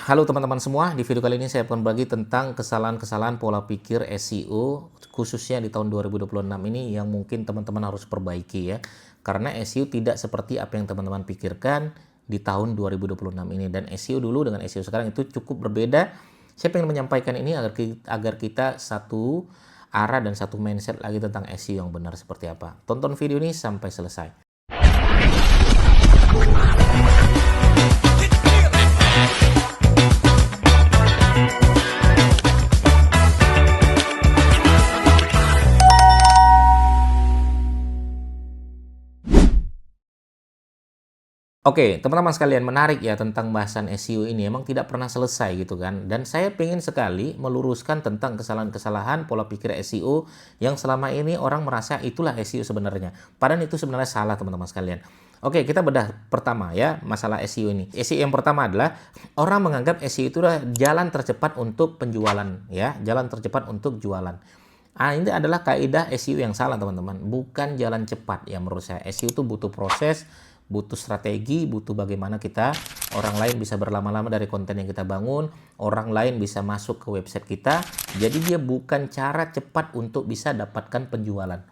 Halo teman-teman semua, di video kali ini saya akan berbagi tentang kesalahan-kesalahan pola pikir SEO khususnya di tahun 2026 ini yang mungkin teman-teman harus perbaiki ya. Karena SEO tidak seperti apa yang teman-teman pikirkan di tahun 2026 ini, dan SEO dulu dengan SEO sekarang itu cukup berbeda. Saya ingin menyampaikan ini agar kita satu arah dan satu mindset lagi tentang SEO yang benar seperti apa. Tonton video ini sampai selesai. Oke, teman-teman sekalian, menarik ya tentang bahasan SEO ini. Emang tidak pernah selesai gitu kan. Dan saya pengen sekali meluruskan tentang kesalahan-kesalahan pola pikir SEO yang selama ini orang merasa itulah SEO sebenarnya. Padahal itu sebenarnya salah teman-teman sekalian. Oke, kita bedah pertama ya masalah SEO ini. SEO yang pertama adalah orang menganggap SEO itu adalah jalan tercepat untuk penjualan ya, jalan tercepat untuk jualan. Ini adalah kaidah SEO yang salah teman-teman. Bukan jalan cepat ya menurut saya. SEO itu butuh proses, butuh strategi, butuh bagaimana orang lain bisa berlama-lama dari konten yang kita bangun, orang lain bisa masuk ke website kita. Jadi dia bukan cara cepat untuk bisa dapatkan penjualan.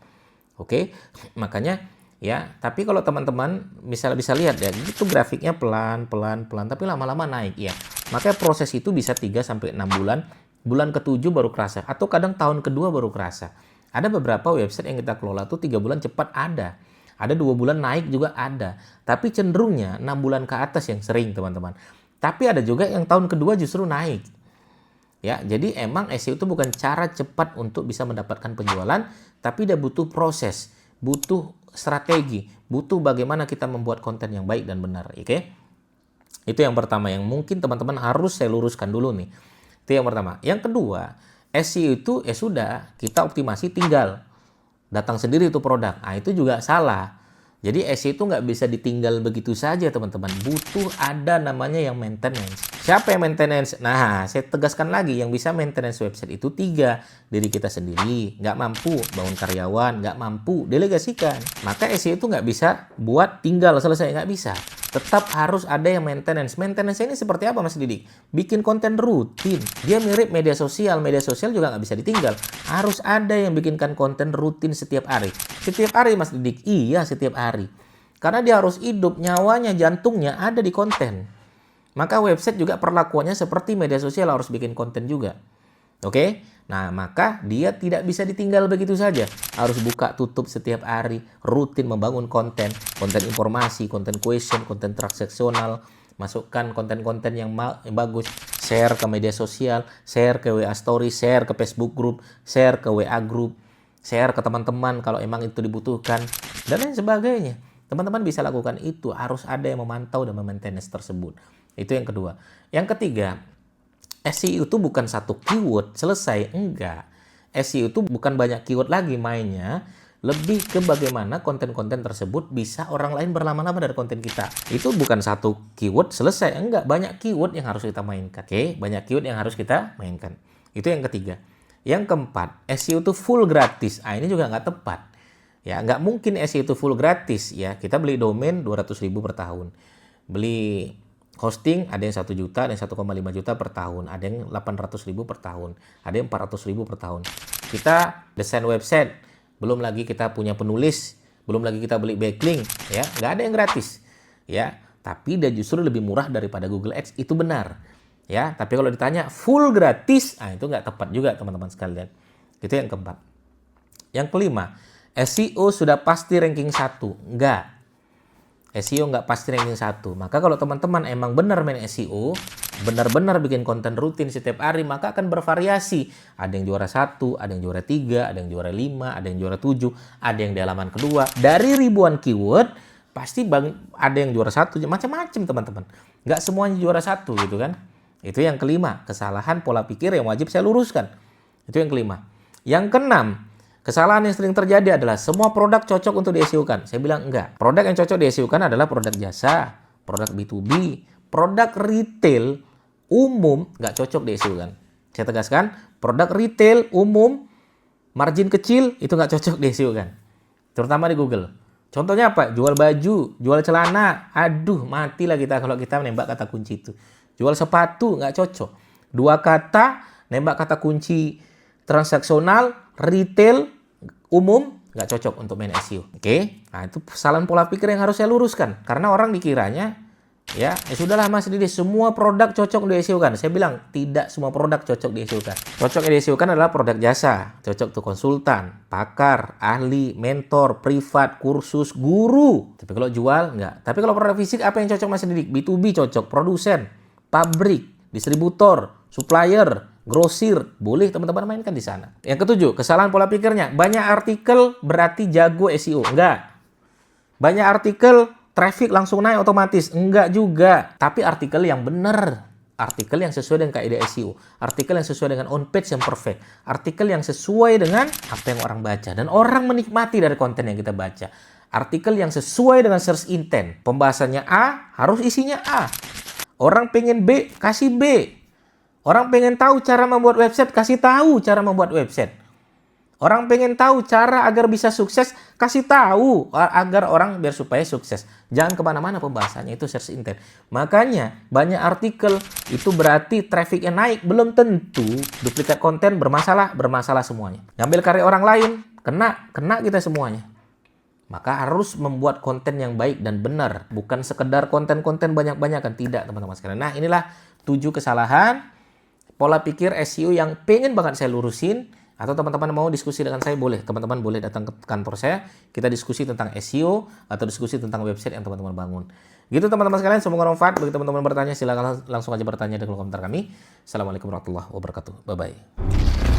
Oke, makanya ya, tapi kalau teman-teman bisa lihat ya, itu grafiknya pelan, tapi lama-lama naik ya. Makanya proses itu bisa 3 sampai 6 bulan. Bulan ke-7 baru kerasa, atau kadang tahun kedua baru kerasa. Ada beberapa website yang kita kelola tuh 3 bulan cepat ada. Ada 2 bulan naik juga ada. Tapi cenderungnya 6 bulan ke atas yang sering teman-teman. Tapi ada juga yang tahun kedua justru naik. Ya, jadi emang SEO itu bukan cara cepat untuk bisa mendapatkan penjualan, tapi dia butuh proses, butuh strategi, butuh bagaimana kita membuat konten yang baik dan benar. Oke? Itu yang pertama yang mungkin teman-teman harus saya luruskan dulu nih. Itu yang pertama. Yang kedua, SEO itu sudah kita optimasi, tinggal datang sendiri itu produk. Itu juga salah. Jadi SEO itu nggak bisa ditinggal begitu saja teman-teman. Butuh ada namanya yang maintenance. Siapa yang maintenance? Nah, saya tegaskan lagi, yang bisa maintenance website itu 3. Diri kita sendiri, nggak mampu bangun karyawan, nggak mampu delegasikan. Maka SEO itu nggak bisa buat tinggal selesai, nggak bisa. Tetap harus ada yang maintenance. Maintenance ini seperti apa Mas Didik? Bikin konten rutin. Dia mirip media sosial juga nggak bisa ditinggal. Harus ada yang bikinkan konten rutin setiap hari. Setiap hari Mas Didik? Iya, setiap hari. Karena dia harus hidup, nyawanya, jantungnya ada di konten. Maka website juga perlakuannya seperti media sosial, harus bikin konten juga. Oke? Nah, maka dia tidak bisa ditinggal begitu saja. Harus buka tutup setiap hari, rutin membangun konten informasi, konten question, konten transaksional, masukkan konten-konten yang bagus, share ke media sosial, share ke WA story, share ke Facebook group, share ke WA group, share ke teman-teman kalau emang itu dibutuhkan, dan lain sebagainya. Teman-teman bisa lakukan itu, harus ada yang memantau dan memaintenance tersebut. Itu yang kedua. Yang ketiga, SEO itu bukan satu keyword, selesai. Enggak. SEO itu bukan banyak keyword lagi mainnya. Lebih ke bagaimana konten-konten tersebut bisa orang lain berlama-lama dari konten kita. Itu bukan satu keyword, selesai. Enggak, banyak keyword yang harus kita mainkan. Oke, banyak keyword yang harus kita mainkan. Itu yang ketiga. Yang keempat, SEO itu full gratis. Ini juga nggak tepat. Ya, nggak mungkin SEO itu full gratis. Ya, kita beli domain 200.000 per tahun. Beli hosting ada yang 1 juta, ada yang 1,5 juta per tahun, ada yang 800.000 per tahun, ada yang 400.000 per tahun. Kita desain website, belum lagi kita punya penulis, belum lagi kita beli backlink, ya, nggak ada yang gratis, ya. Tapi dia justru lebih murah daripada Google Ads, itu benar, ya. Tapi kalau ditanya full gratis, itu nggak tepat juga teman-teman sekalian. Itu yang keempat. Yang kelima, SEO sudah pasti ranking 1, enggak. SEO nggak pasti ranking 1. Maka kalau teman-teman emang benar main SEO, benar-benar bikin konten rutin setiap hari, maka akan bervariasi. Ada yang juara 1, ada yang juara 3, ada yang juara 5, ada yang juara 7, ada yang di halaman kedua. Dari ribuan keyword, pasti ada yang juara 1, macam-macam teman-teman. Nggak semuanya juara 1 gitu kan. Itu yang kelima, kesalahan pola pikir yang wajib saya luruskan. Itu yang kelima. Yang keenam, kesalahan yang sering terjadi adalah semua produk cocok untuk di-SEO-kan. Saya bilang enggak. Produk yang cocok di-SEO-kan adalah produk jasa, produk B2B, produk retail umum nggak cocok di-SEO-kan. Saya tegaskan, produk retail umum, margin kecil itu nggak cocok di-SEO-kan. Terutama di Google. Contohnya apa? Jual baju, jual celana. Aduh, matilah kita kalau kita menembak kata kunci itu. Jual sepatu, nggak cocok. Dua kata, nembak kata kunci transaksional, retail, umum, nggak cocok untuk main SEO. Oke? Nah, itu kesalahan pola pikir yang harus saya luruskan. Karena orang dikiranya, ya sudahlah Mas Didi, semua produk cocok di SEO kan. Saya bilang tidak semua produk cocok di SEO kan. Cocok di SEO kan adalah produk jasa, cocok tuh konsultan, pakar, ahli, mentor, privat, kursus, guru. Tapi kalau jual enggak. Tapi kalau produk fisik apa yang cocok Mas Didi? B2B cocok, produsen, pabrik, distributor, supplier, grosir, boleh teman-teman mainkan di sana. Yang ketujuh, kesalahan pola pikirnya, banyak artikel berarti jago SEO. Enggak. Banyak artikel traffic langsung naik otomatis. Enggak juga. Tapi artikel yang benar. Artikel yang sesuai dengan kaidah SEO. Artikel yang sesuai dengan on page yang perfect. Artikel yang sesuai dengan apa yang orang baca. Dan orang menikmati dari konten yang kita baca. Artikel yang sesuai dengan search intent. Pembahasannya A, harus isinya A. Orang pengen B, kasih B. Orang pengen tahu cara membuat website, kasih tahu cara membuat website. Orang pengen tahu cara agar bisa sukses, kasih tahu agar orang biar supaya sukses. Jangan kemana-mana pembahasannya, itu search intent. Makanya banyak artikel itu berarti trafficnya naik. Belum tentu duplikat konten bermasalah semuanya. Ngambil karya orang lain, kena kita semuanya. Maka harus membuat konten yang baik dan benar. Bukan sekedar konten-konten banyak-banyakan. Tidak teman-teman sekalian. Nah inilah 7 kesalahan pola pikir SEO yang pengen banget saya lurusin. Atau teman-teman mau diskusi dengan saya, boleh. Teman-teman boleh datang ke kantor saya. Kita diskusi tentang SEO atau diskusi tentang website yang teman-teman bangun. Gitu teman-teman sekalian, semoga bermanfaat. Bagi teman-teman bertanya, silakan langsung aja bertanya di kolom komentar kami. Assalamualaikum warahmatullahi wabarakatuh. Bye-bye.